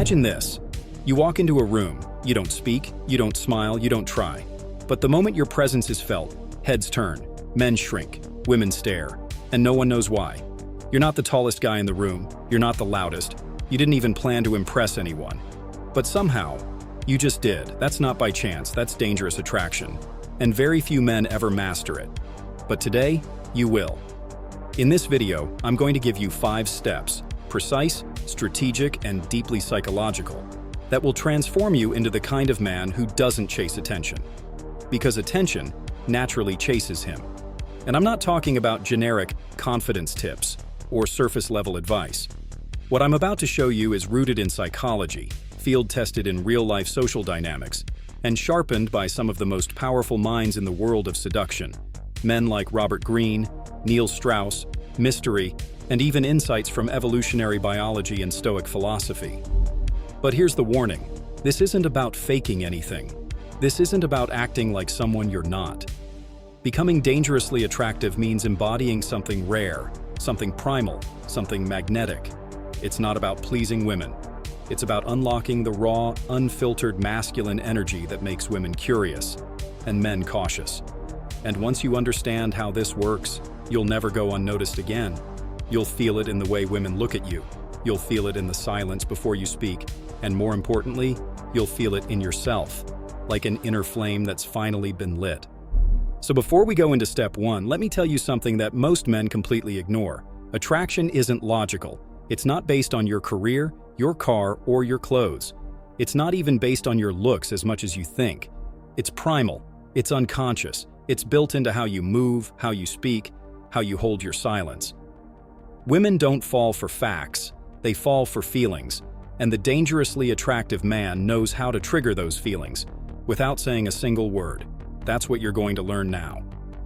Imagine this. You walk into a room, you don't speak, you don't smile, you don't try. But the moment your presence is felt, heads turn, men shrink, women stare, and no one knows why. You're not the tallest guy in the room, you're not the loudest, you didn't even plan to impress anyone. But somehow, you just did. That's not by chance, that's dangerous attraction. And very few men ever master it. But today, you will. In this video, I'm going to give you 5 steps, precise, strategic, and deeply psychological, that will transform you into the kind of man who doesn't chase attention. Because attention naturally chases him. And I'm not talking about generic confidence tips or surface-level advice. What I'm about to show you is rooted in psychology, field-tested in real-life social dynamics, and sharpened by some of the most powerful minds in the world of seduction. Men like Robert Greene, Neil Strauss, mystery, and even insights from evolutionary biology and Stoic philosophy. But here's the warning. This isn't about faking anything. This isn't about acting like someone you're not. Becoming dangerously attractive means embodying something rare, something primal, something magnetic. It's not about pleasing women. It's about unlocking the raw, unfiltered masculine energy that makes women curious and men cautious. And once you understand how this works, you'll never go unnoticed again. You'll feel it in the way women look at you. You'll feel it in the silence before you speak. And more importantly, you'll feel it in yourself, like an inner flame that's finally been lit. So before we go into step 1, let me tell you something that most men completely ignore. Attraction isn't logical. It's not based on your career, your car, or your clothes. It's not even based on your looks as much as you think. It's primal. It's unconscious. It's built into how you move, how you speak, how you hold your silence. Women don't fall for facts. They fall for feelings. And the dangerously attractive man knows how to trigger those feelings without saying a single word. That's what you're going to learn now.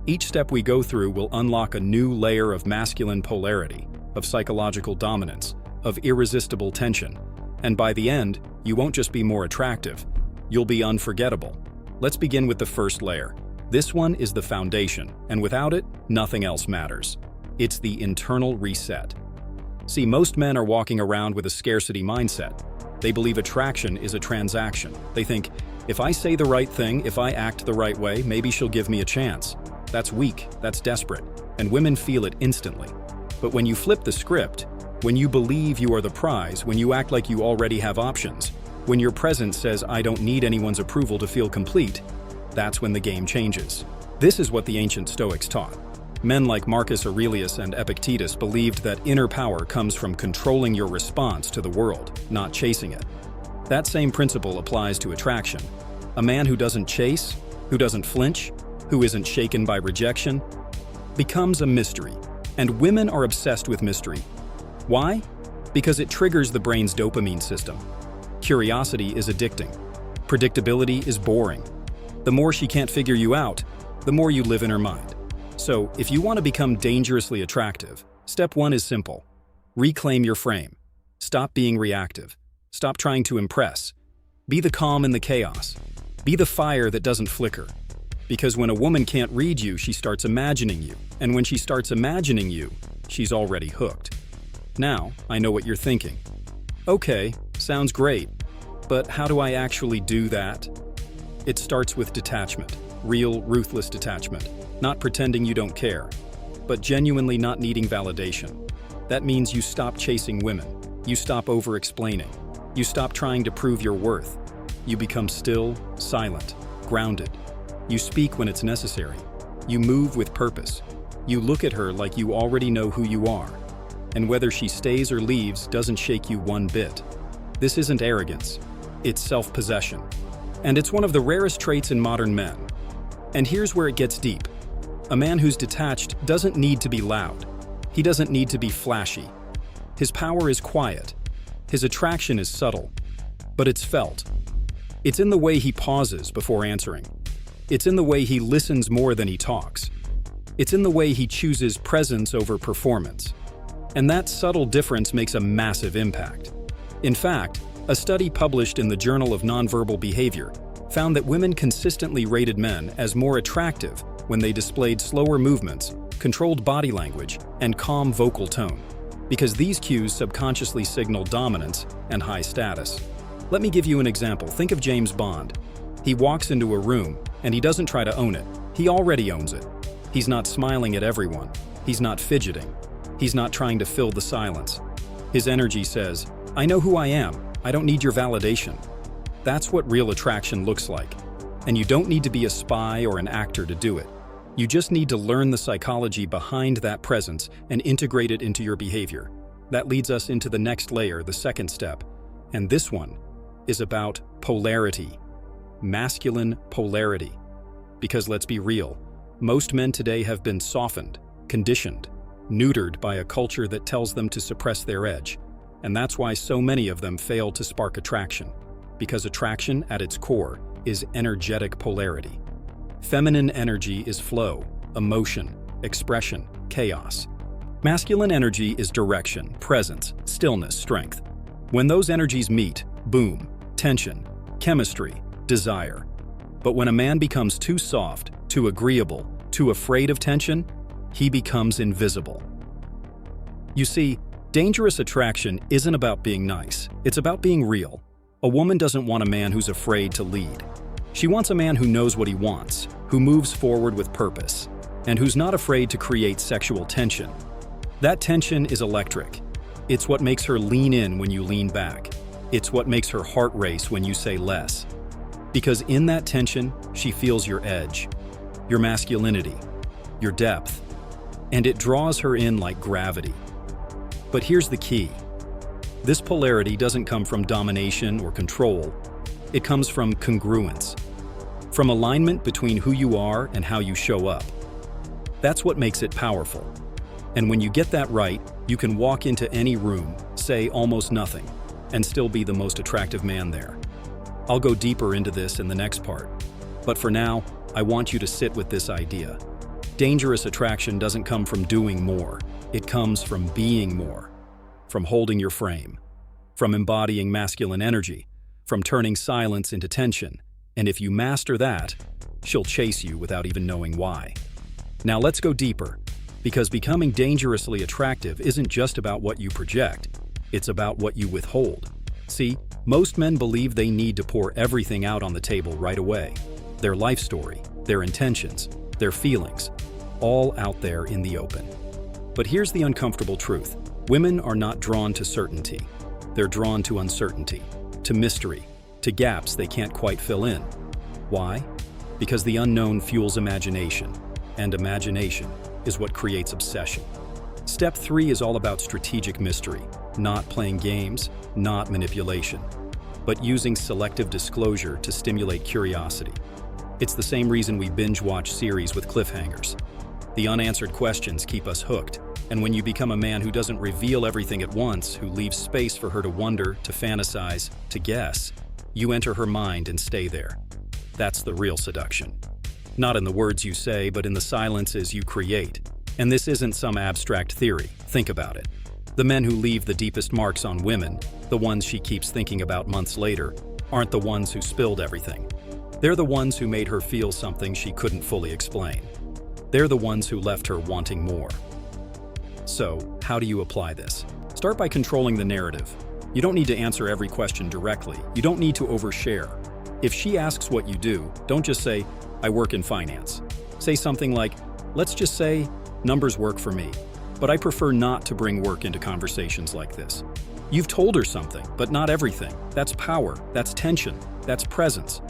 Each step we go through will unlock a new layer of masculine polarity, of psychological dominance, of irresistible tension. And by the end, you won't just be more attractive, you'll be unforgettable. Let's begin with the first layer. This one is the foundation, and without it, nothing else matters. It's the internal reset. See, most men are walking around with a scarcity mindset. They believe attraction is a transaction. They think, if I say the right thing, if I act the right way, maybe she'll give me a chance. That's weak, that's desperate, and women feel it instantly. But when you flip the script, when you believe you are the prize, when you act like you already have options, when your presence says, I don't need anyone's approval to feel complete, that's when the game changes. This is what the ancient Stoics taught. Men like Marcus Aurelius and Epictetus believed that inner power comes from controlling your response to the world, not chasing it. That same principle applies to attraction. A man who doesn't chase, who doesn't flinch, who isn't shaken by rejection, becomes a mystery. And women are obsessed with mystery. Why? Because it triggers the brain's dopamine system. Curiosity is addicting. Predictability is boring. The more she can't figure you out, the more you live in her mind. So, if you want to become dangerously attractive, step 1 is simple. Reclaim your frame. Stop being reactive. Stop trying to impress. Be the calm in the chaos. Be the fire that doesn't flicker. Because when a woman can't read you, she starts imagining you. And when she starts imagining you, she's already hooked. Now, I know what you're thinking. Okay, sounds great. But how do I actually do that? It starts with detachment. Real, ruthless detachment. Not pretending you don't care, but genuinely not needing validation. That means you stop chasing women. You stop over-explaining. You stop trying to prove your worth. You become still, silent, grounded. You speak when it's necessary. You move with purpose. You look at her like you already know who you are. And whether she stays or leaves doesn't shake you one bit. This isn't arrogance. It's self-possession. And it's one of the rarest traits in modern men. And here's where it gets deep. A man who's detached doesn't need to be loud. He doesn't need to be flashy. His power is quiet. His attraction is subtle. But it's felt. It's in the way he pauses before answering. It's in the way he listens more than he talks. It's in the way he chooses presence over performance. And that subtle difference makes a massive impact. In fact, a study published in the Journal of Nonverbal Behavior found that women consistently rated men as more attractive when they displayed slower movements, controlled body language, and calm vocal tone. because these cues subconsciously signal dominance and high status. Let me give you an example. Think of James Bond. He walks into a room, and he doesn't try to own it. He already owns it. He's not smiling at everyone. He's not fidgeting. He's not trying to fill the silence. His energy says, "I know who I am. I don't need your validation." That's what real attraction looks like. And you don't need to be a spy or an actor to do it. You just need to learn the psychology behind that presence and integrate it into your behavior. That leads us into the next layer, the second step. And this one is about polarity. Masculine polarity. Because let's be real, most men today have been softened, conditioned, neutered by a culture that tells them to suppress their edge. And that's why so many of them fail to spark attraction. Because attraction, at its core, is energetic polarity. Feminine energy is flow, emotion, expression, chaos. Masculine energy is direction, presence, stillness, strength. When those energies meet, boom, tension, chemistry, desire. But when a man becomes too soft, too agreeable, too afraid of tension, he becomes invisible. You see, dangerous attraction isn't about being nice, it's about being real. A woman doesn't want a man who's afraid to lead. She wants a man who knows what he wants, who moves forward with purpose, and who's not afraid to create sexual tension. That tension is electric. It's what makes her lean in when you lean back. It's what makes her heart race when you say less. Because in that tension, she feels your edge, your masculinity, your depth, and it draws her in like gravity. But here's the key. This polarity doesn't come from domination or control. It comes from congruence, from alignment between who you are and how you show up. That's what makes it powerful. And when you get that right, you can walk into any room, say almost nothing, and still be the most attractive man there. I'll go deeper into this in the next part. But for now, I want you to sit with this idea. Dangerous attraction doesn't come from doing more. It comes from being more, from holding your frame, from embodying masculine energy, from turning silence into tension. And if you master that, she'll chase you without even knowing why. Now let's go deeper, because becoming dangerously attractive isn't just about what you project, it's about what you withhold. See, most men believe they need to pour everything out on the table right away. Their life story, their intentions, their feelings, all out there in the open. But here's the uncomfortable truth. Women are not drawn to certainty. They're drawn to uncertainty, to mystery, to gaps they can't quite fill in. Why? Because the unknown fuels imagination, and imagination is what creates obsession. Step 3 is all about strategic mystery, not playing games, not manipulation, but using selective disclosure to stimulate curiosity. It's the same reason we binge-watch series with cliffhangers. The unanswered questions keep us hooked, and when you become a man who doesn't reveal everything at once, who leaves space for her to wonder, to fantasize, to guess, you enter her mind and stay there. That's the real seduction. Not in the words you say, but in the silences you create. And this isn't some abstract theory. Think about it. The men who leave the deepest marks on women, the ones she keeps thinking about months later, aren't the ones who spilled everything. They're the ones who made her feel something she couldn't fully explain. They're the ones who left her wanting more. So, how do you apply this? Start by controlling the narrative. You don't need to answer every question directly. You don't need to overshare. If she asks what you do, don't just say, "I work in finance." Say something like, "Let's just say, numbers work for me, but I prefer not to bring work into conversations like this." You've told her something, but not everything. That's power, that's tension, that's presence.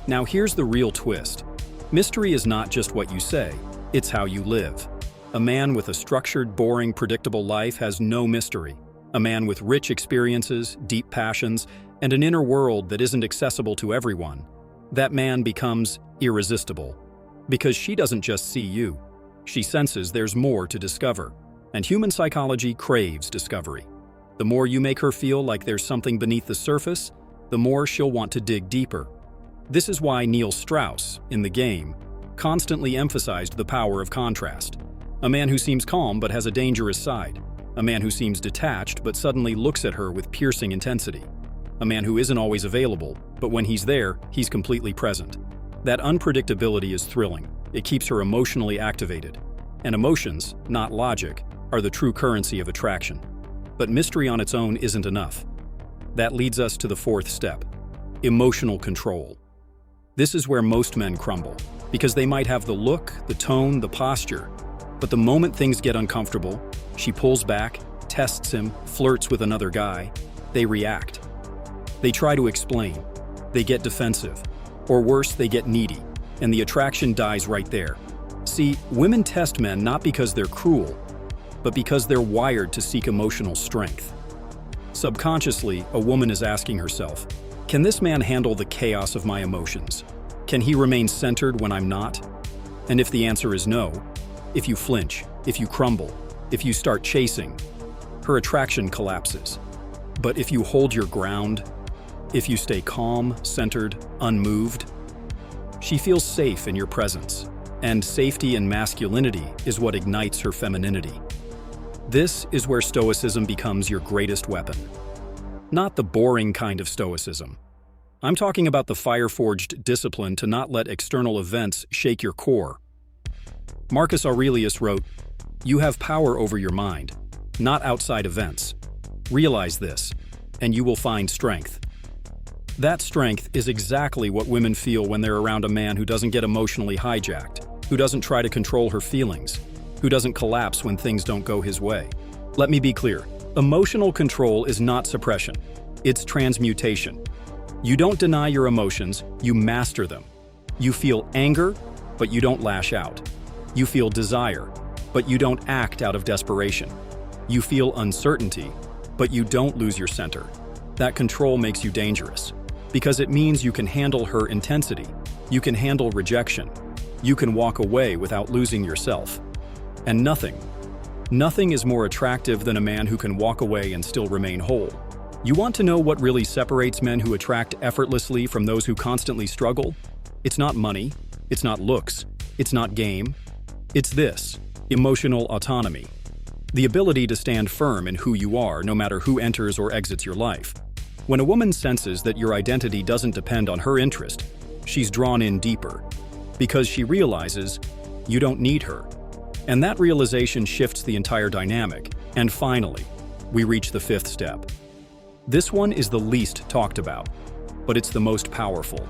Now here's the real twist. Mystery is not just what you say, it's how you live. A man with a structured, boring, predictable life has no mystery. A man with rich experiences, deep passions, and an inner world that isn't accessible to everyone. That man becomes irresistible. Because she doesn't just see you. She senses there's more to discover. And human psychology craves discovery. The more you make her feel like there's something beneath the surface, the more she'll want to dig deeper. This is why Neil Strauss, in The Game, constantly emphasized the power of contrast. A man who seems calm but has a dangerous side. A man who seems detached but suddenly looks at her with piercing intensity. A man who isn't always available, but when he's there, he's completely present. That unpredictability is thrilling. It keeps her emotionally activated. And emotions, not logic, are the true currency of attraction. But mystery on its own isn't enough. That leads us to the fourth step: emotional control. This is where most men crumble, because they might have the look, the tone, the posture, but the moment things get uncomfortable, she pulls back, tests him, flirts with another guy, they react. They try to explain, they get defensive, or worse, they get needy, and the attraction dies right there. See, women test men not because they're cruel, but because they're wired to seek emotional strength. Subconsciously, a woman is asking herself, can this man handle the chaos of my emotions? Can he remain centered when I'm not? And if the answer is no, if you flinch, if you crumble, if you start chasing, her attraction collapses. But if you hold your ground, if you stay calm, centered, unmoved, she feels safe in your presence, and safety and masculinity is what ignites her femininity. This is where stoicism becomes your greatest weapon. Not the boring kind of stoicism. I'm talking about the fire-forged discipline to not let external events shake your core. Marcus Aurelius wrote, "You have power over your mind, not outside events. Realize this, and you will find strength." That strength is exactly what women feel when they're around a man who doesn't get emotionally hijacked, who doesn't try to control her feelings, who doesn't collapse when things don't go his way. Let me be clear. Emotional control is not suppression. It's transmutation. You don't deny your emotions, you master them. You feel anger, but you don't lash out. You feel desire, but you don't act out of desperation. You feel uncertainty, but you don't lose your center. That control makes you dangerous, because it means you can handle her intensity. You can handle rejection. You can walk away without losing yourself. And nothing is more attractive than a man who can walk away and still remain whole. You want to know what really separates men who attract effortlessly from those who constantly struggle? It's not money, it's not looks, it's not game. It's this: emotional autonomy. The ability to stand firm in who you are no matter who enters or exits your life. When a woman senses that your identity doesn't depend on her interest, she's drawn in deeper, because she realizes you don't need her. And that realization shifts the entire dynamic. And finally, we reach the fifth step. This one is the least talked about, but it's the most powerful.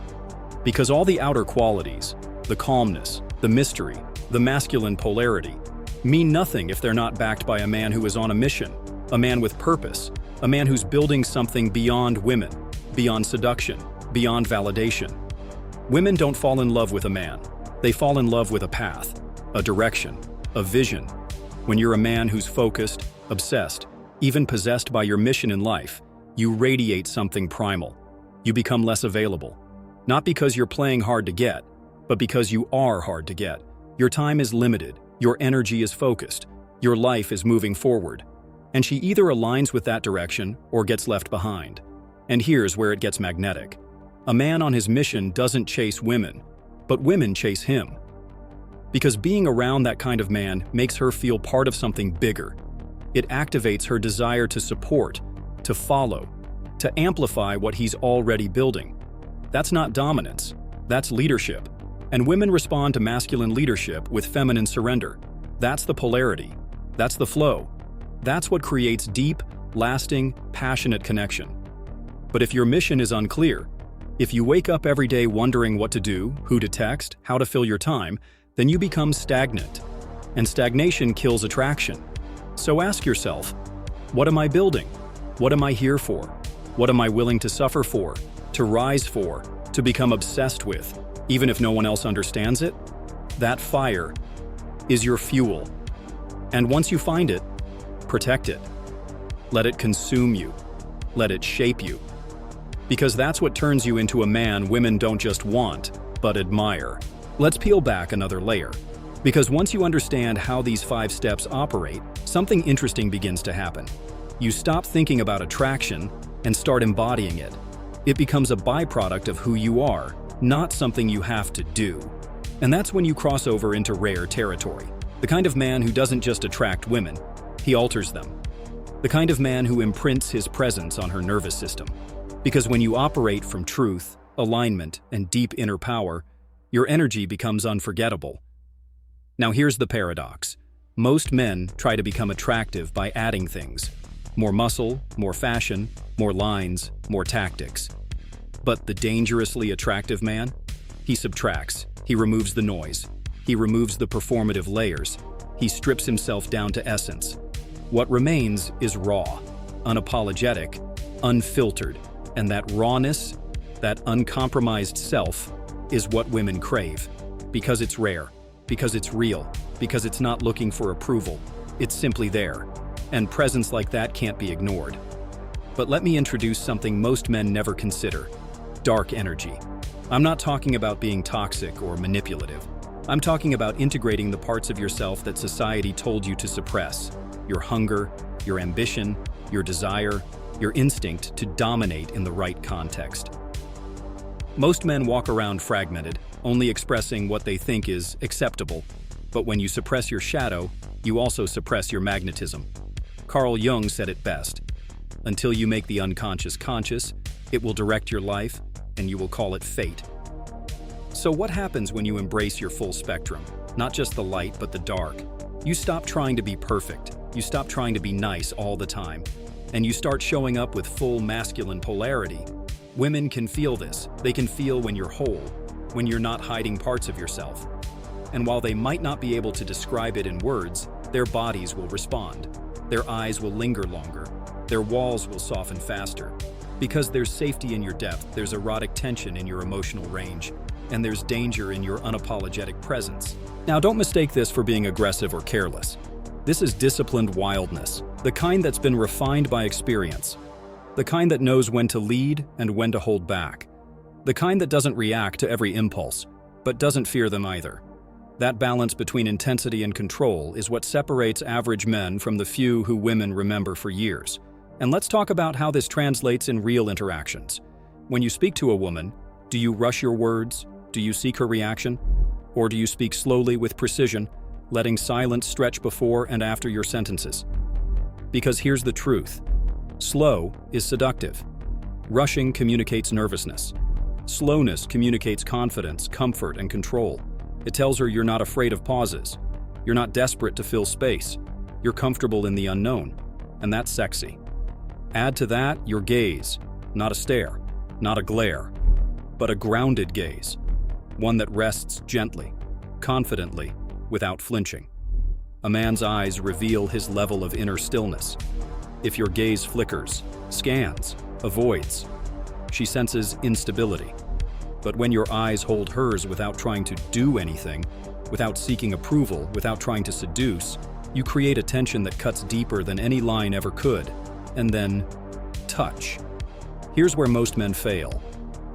Because all the outer qualities, the calmness, the mystery, the masculine polarity, mean nothing if they're not backed by a man who is on a mission, a man with purpose, a man who's building something beyond women, beyond seduction, beyond validation. Women don't fall in love with a man. They fall in love with a path, a direction, a vision. When you're a man who's focused, obsessed, even possessed by your mission in life, you radiate something primal. You become less available. Not because you're playing hard to get, but because you are hard to get. Your time is limited, your energy is focused, your life is moving forward. And she either aligns with that direction or gets left behind. And here's where it gets magnetic. A man on his mission doesn't chase women, but women chase him. Because being around that kind of man makes her feel part of something bigger. It activates her desire to support, to follow, to amplify what he's already building. That's not dominance, that's leadership. And women respond to masculine leadership with feminine surrender. That's the polarity. That's the flow. That's what creates deep, lasting, passionate connection. But if your mission is unclear, if you wake up every day wondering what to do, who to text, how to fill your time, then you become stagnant. And stagnation kills attraction. So ask yourself, what am I building? What am I here for? What am I willing to suffer for, to rise for, to become obsessed with, even if no one else understands it? That fire is your fuel. And once you find it, protect it. Let it consume you. Let it shape you. Because that's what turns you into a man women don't just want, but admire. Let's peel back another layer. Because once you understand how these 5 steps operate, something interesting begins to happen. You stop thinking about attraction and start embodying it. It becomes a byproduct of who you are, not something you have to do. And that's when you cross over into rare territory. The kind of man who doesn't just attract women, he alters them. The kind of man who imprints his presence on her nervous system. Because when you operate from truth, alignment, and deep inner power, your energy becomes unforgettable. Now here's the paradox. Most men try to become attractive by adding things. More muscle, more fashion, more lines, more tactics. But the dangerously attractive man? He subtracts, he removes the noise, he removes the performative layers, he strips himself down to essence. What remains is raw, unapologetic, unfiltered, and that rawness, that uncompromised self, is what women crave. Because it's rare, because it's real, because it's not looking for approval, it's simply there. And presence like that can't be ignored. But let me introduce something most men never consider: dark energy. I'm not talking about being toxic or manipulative. I'm talking about integrating the parts of yourself that society told you to suppress: your hunger, your ambition, your desire, your instinct to dominate in the right context. Most men walk around fragmented, only expressing what they think is acceptable. But when you suppress your shadow, you also suppress your magnetism. Carl Jung said it best: until you make the unconscious conscious, it will direct your life, and you will call it fate. So what happens when you embrace your full spectrum? Not just the light, but the dark. You stop trying to be perfect. You stop trying to be nice all the time. And you start showing up with full masculine polarity. Women can feel this. They can feel when you're whole, when you're not hiding parts of yourself. And while they might not be able to describe it in words, their bodies will respond. Their eyes will linger longer. Their walls will soften faster. Because there's safety in your depth, there's erotic tension in your emotional range, and there's danger in your unapologetic presence. Now, don't mistake this for being aggressive or careless. This is disciplined wildness, the kind that's been refined by experience, the kind that knows when to lead and when to hold back, the kind that doesn't react to every impulse, but doesn't fear them either. That balance between intensity and control is what separates average men from the few who women remember for years. And let's talk about how this translates in real interactions. When you speak to a woman, do you rush your words? Do you seek her reaction? Or do you speak slowly with precision, letting silence stretch before and after your sentences? Because here's the truth: slow is seductive. Rushing communicates nervousness. Slowness communicates confidence, comfort, and control. It tells her you're not afraid of pauses. You're not desperate to fill space. You're comfortable in the unknown, and that's sexy. Add to that your gaze, not a stare, not a glare, but a grounded gaze, one that rests gently, confidently, without flinching. A man's eyes reveal his level of inner stillness. If your gaze flickers, scans, avoids, she senses instability. But when your eyes hold hers without trying to do anything, without seeking approval, without trying to seduce, you create a tension that cuts deeper than any line ever could. And then, touch. Here's where most men fail.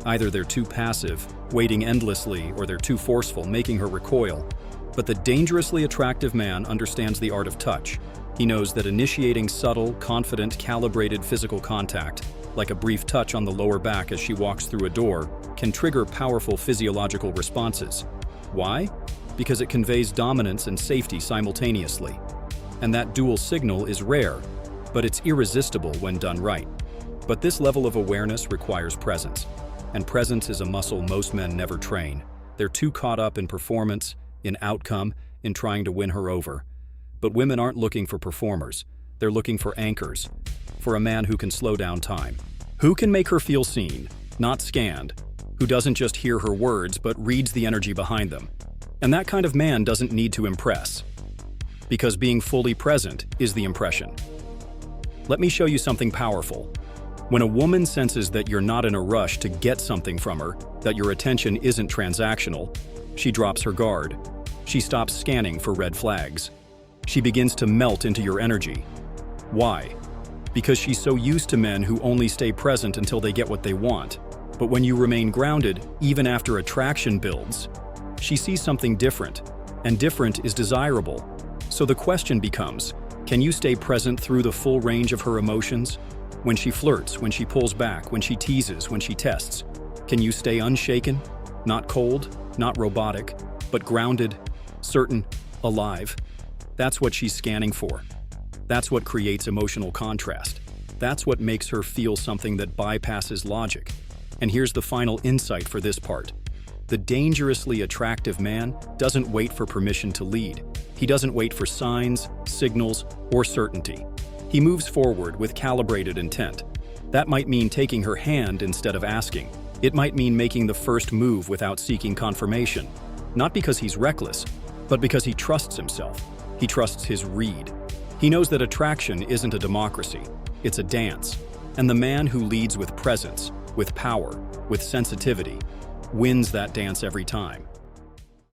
Either they're too passive, waiting endlessly, or they're too forceful, making her recoil. But the dangerously attractive man understands the art of touch. He knows that initiating subtle, confident, calibrated physical contact, like a brief touch on the lower back as she walks through a door, can trigger powerful physiological responses. Why? Because it conveys dominance and safety simultaneously. And that dual signal is rare, but it's irresistible when done right. But this level of awareness requires presence. And presence is a muscle most men never train. They're too caught up in performance, in outcome, in trying to win her over. But women aren't looking for performers. They're looking for anchors, for a man who can slow down time, who can make her feel seen, not scanned, who doesn't just hear her words but reads the energy behind them. And that kind of man doesn't need to impress, because being fully present is the impression. Let me show you something powerful. When a woman senses that you're not in a rush to get something from her, that your attention isn't transactional, she drops her guard. She stops scanning for red flags. She begins to melt into your energy. Why? Because she's so used to men who only stay present until they get what they want. But when you remain grounded, even after attraction builds, she sees something different, and different is desirable. So the question becomes, can you stay present through the full range of her emotions? When she flirts, when she pulls back, when she teases, when she tests, can you stay unshaken? Not cold, not robotic, but grounded, certain, alive. That's what she's scanning for. That's what creates emotional contrast. That's what makes her feel something that bypasses logic. And here's the final insight for this part. The dangerously attractive man doesn't wait for permission to lead. He doesn't wait for signs, signals, or certainty. He moves forward with calibrated intent. That might mean taking her hand instead of asking. It might mean making the first move without seeking confirmation. Not because he's reckless, but because he trusts himself. He trusts his read. He knows that attraction isn't a democracy, it's a dance. And the man who leads with presence, with power, with sensitivity, wins that dance every time.